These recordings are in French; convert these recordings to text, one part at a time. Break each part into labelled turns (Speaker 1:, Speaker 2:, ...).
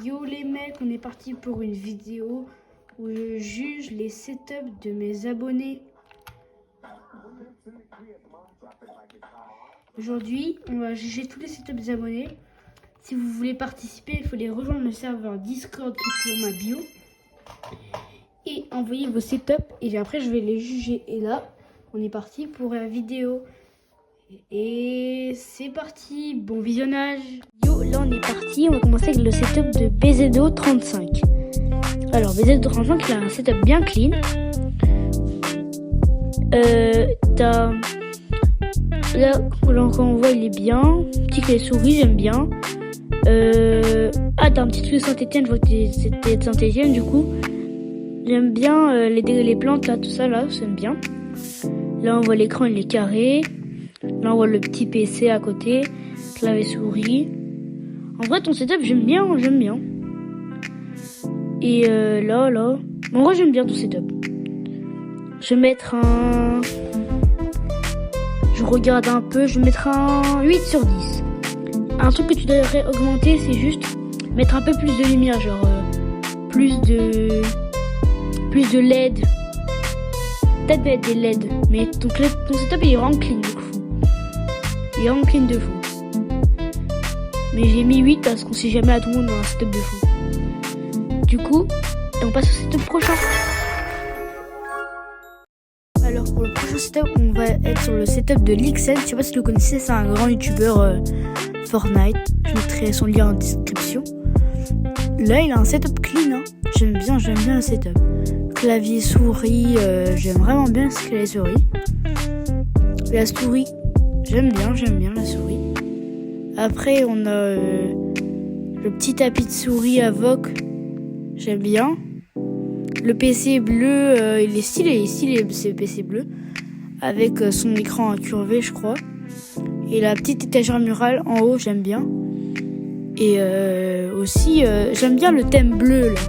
Speaker 1: Yo les mecs, on est parti pour une vidéo où je juge les setups de mes abonnés. Aujourd'hui, on va juger tous les setups des abonnés. Si vous voulez participer, il faut les rejoindre le serveur Discord qui est sur ma bio. Et envoyer vos setups et après je vais les juger. Et là, on est parti pour la vidéo. Et c'est parti, bon visionnage. Yo, là on est parti, on va commencer avec le setup de BZO35. Alors BZO35, il a un setup bien clean. Là quand on voit, il est bien. Petit clavier souris, j'aime bien. T'as un petit truc de Saint-Etienne, je vois que c'était de Saint-Etienne du coup. J'aime bien les plantes là, tout ça là, j'aime bien. Là on voit l'écran, il est carré. Là on voit le petit PC à côté, clavier souris. En vrai ton setup j'aime bien. Et là, en vrai j'aime bien ton setup. Je vais mettre un... Je regarde un peu, je vais mettre un 8 sur 10. Un truc que tu devrais augmenter, c'est juste mettre un peu plus de lumière, genre plus de LED. Peut-être mettre des LED, mais ton setup il est vraiment clean de fou. Il est vraiment clean de fou. Mais j'ai mis 8 parce qu'on sait jamais à tout le monde dans un setup de fou. Du coup, on passe au setup prochain. Alors pour le prochain setup, on va être sur le setup de Lixen. Je sais pas si vous le connaissez, c'est un grand youtubeur Fortnite. Je mettrai son lien en description. Là, il a un setup clean. Hein. J'aime bien le setup. Clavier souris, j'aime vraiment bien ce clavier souris. La souris, j'aime bien la souris. Après, on a le petit tapis de souris à VOOC, j'aime bien. Le PC bleu, il est stylé, c'est le PC bleu, avec son écran incurvé, je crois. Et la petite étagère murale en haut, j'aime bien. Et aussi, j'aime bien le thème bleu, là.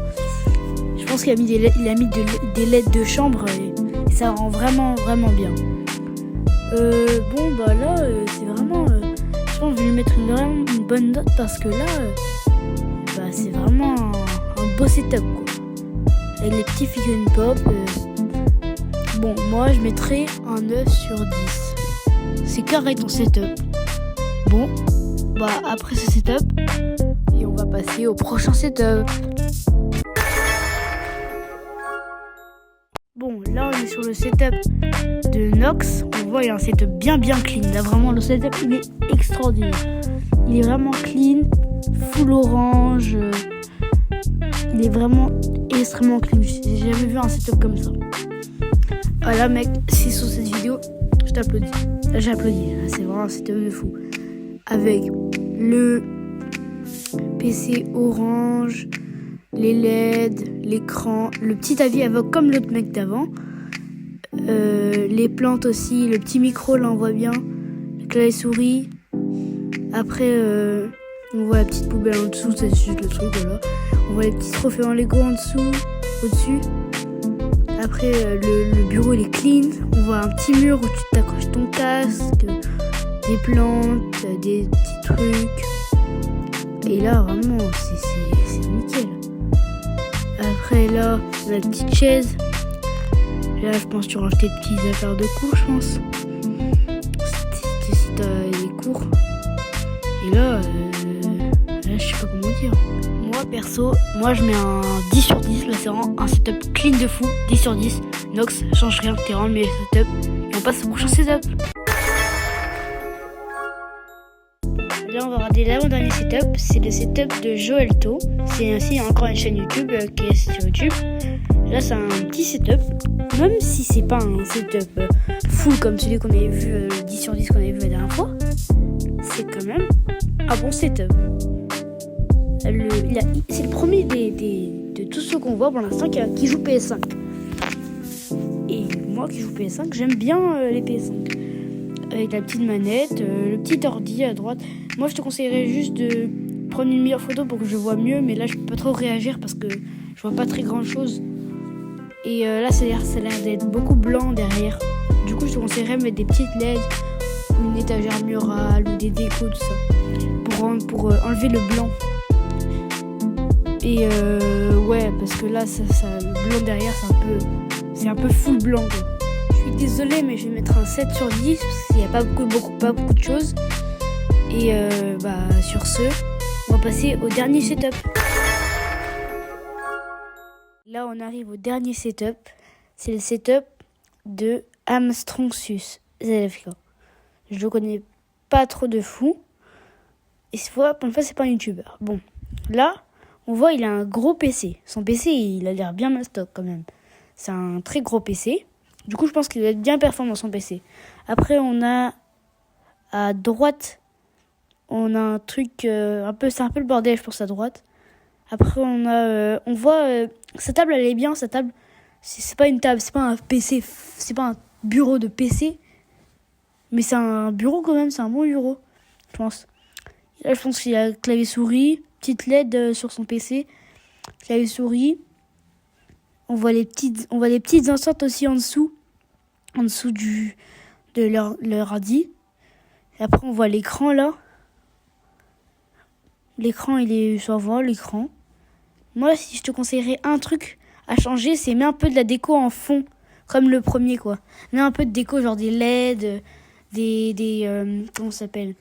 Speaker 1: Je pense qu'il a mis des LED de chambre et ça rend vraiment bien. Là, c'est vraiment... je pense que je vais lui mettre une bonne note parce que là, c'est vraiment un beau setup, quoi. Avec les petits figurines pop. Moi, je mettrais un 9 sur 10. C'est carré ton setup. Après ce setup, et on va passer au prochain setup. Là on est sur le setup de Nox. On voit il y a un setup bien clean. Là vraiment le setup il est extraordinaire. Il est vraiment clean, full orange. Il est vraiment extrêmement clean. J'ai jamais vu un setup comme ça. Voilà mec, si sur cette vidéo, je t'applaudis. J'applaudis. C'est vraiment un setup de fou. Avec le PC orange, les LED, l'écran, le petit avis AVOC comme l'autre mec d'avant, les plantes aussi, le petit micro là on voit bien, le clavier souris. Après on voit la petite poubelle en dessous, c'est juste le truc là. On voit les petits trophées en Lego en dessous, au-dessus. Après le bureau il est clean, on voit un petit mur où tu t'accroches ton casque, des plantes, des petits trucs. Et là vraiment c'est nickel. Après là, la petite chaise. Là, je pense que tu ranges tes petits affaires de cours, je pense. Si t'as des cours. Et là, je sais pas comment dire. Moi, perso, je mets un 10 sur 10. Là, c'est vraiment un setup clean de fou. 10 sur 10. Nox, change rien, t'es vraiment le meilleur setup. Et on passe au prochain setup. Là, on va regarder l'avant-dernier setup. C'est le setup de Joelto. C'est ainsi encore une chaîne YouTube qui est sur YouTube. Là, c'est un petit setup. Même si c'est pas un setup full comme celui qu'on avait vu, le 10 sur 10 qu'on avait vu la dernière fois, c'est quand même un bon setup. C'est le premier de tous ceux qu'on voit pour l'instant qui joue PS5. Et moi qui joue PS5, j'aime bien les PS5. Avec la petite manette, le petit ordi à droite. Moi, je te conseillerais juste de prendre une meilleure photo pour que je vois mieux. Mais là, je peux pas trop réagir parce que je vois pas très grand chose. Et là, ça a l'air d'être beaucoup blanc derrière. Du coup, je te conseillerais de mettre des petites LED, ou une étagère murale, ou des décos, tout ça. Pour enlever le blanc. Et ouais, parce que là, le blanc derrière, c'est un peu full blanc, quoi. Je suis désolée, mais je vais mettre un 7 sur 10 parce qu'il n'y a pas beaucoup de choses. Et sur ce, on va passer au dernier setup. Là, on arrive au dernier setup. C'est le setup de Armstrongsus ZFK. Je le connais pas trop de fou. Et pour une fois, c'est pas un youtubeur. Bon, là, on voit il a un gros PC. Son PC, il a l'air bien mastoc quand même. C'est un très gros PC. Du coup, je pense qu'il doit être bien performant son PC. Après, on a à droite, on a un truc c'est un peu le bordel, je pense, à droite. Après, on voit sa table, elle est bien. Sa table, c'est pas une table, c'est pas un PC, c'est pas un bureau de PC, mais c'est un bureau quand même, c'est un bon bureau, je pense. Là, je pense qu'il y a clavier souris, petite LED sur son PC, clavier souris. On voit les petites enceintes aussi en dessous de leur ordi. Et après, on voit l'écran là. L'écran, ça va, l'écran. Moi, si je te conseillerais un truc à changer, c'est mets un peu de la déco en fond, comme le premier, quoi. Mets un peu de déco, genre des LED, comment ça s'appelle,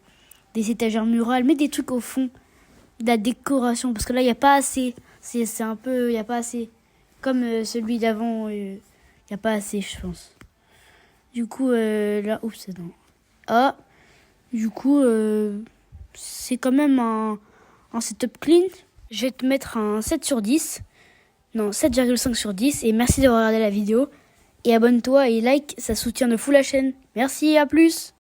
Speaker 1: des étagères murales. Mets des trucs au fond, de la décoration, parce que là, il n'y a pas assez. C'est un peu, il n'y a pas assez. Comme celui d'avant, il n'y a pas assez, je pense. Du coup, là, oups, c'est dans. Ah, du coup, c'est quand même un setup clean. Je vais te mettre un 7 sur 10. Non, 7,5 sur 10. Et merci d'avoir regardé la vidéo. Et abonne-toi et like, ça soutient de fou la chaîne. Merci, à plus!